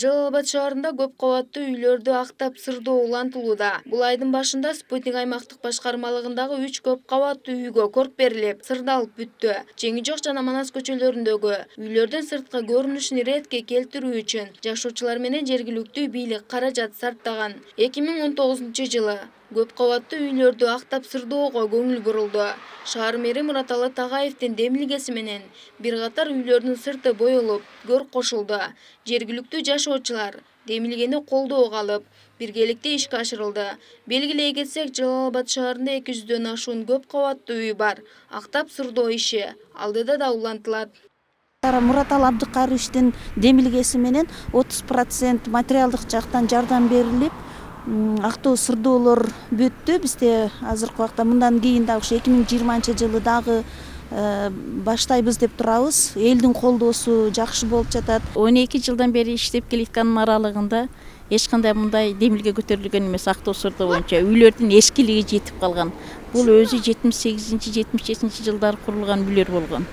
Жалал Абад шаарында көп кабаттуу үйлөрдү актап сырдоо улантылууда. Бул айдын башында Спутник аймактык башкармалыгындагы 3 көп кабаттуу үйгө корк берилип, сырдалып бүттү. Жеңи жок жана Манас көчөлөрүндөгү үйлөрдүн сырткы көрүнүшүн иретке келтирүү үчүн жашоочулар менен жергиликтүү бийлик каражат сарптаган. 2019-жылы көп кабаттуу үйлөрдү актап сырдоого көңүл бурулду. Шаар мэри Мураталы Тагаевдин демилгеси менен бир катар үйлөрдүн сырты боелуп, көрк кошулду. Жергиликтүү жашоочулар демилгени колдоого алып, биргеликте ишке ашырылды. Белгилей кетсек, Жалал Абад шаарында 200дөн ашуун көп кабаттуу үй бар. Актап сырдоо иши алдыда да улантылат. Мураталы Абдыкаровичтин демилгеси менен 30% материалдык жактан жардам берилип, актоо сырдоолор бүттү. Бизде азыркы убакта мындан кийин дагы 2020-жылы дагы баштайбыз деп турабыз. Элдин колдоосу жакшы болуп жатат. 12 жылдан бери иштеп келатканым аралыгында эч кандай мындай демилге көтөрүлгөн эмес. Актоо сырдоо боюнча үйлөрдүн эскилиги жетип калган. Бул өзү 78-77 жылдары курулган үйлөр болгон.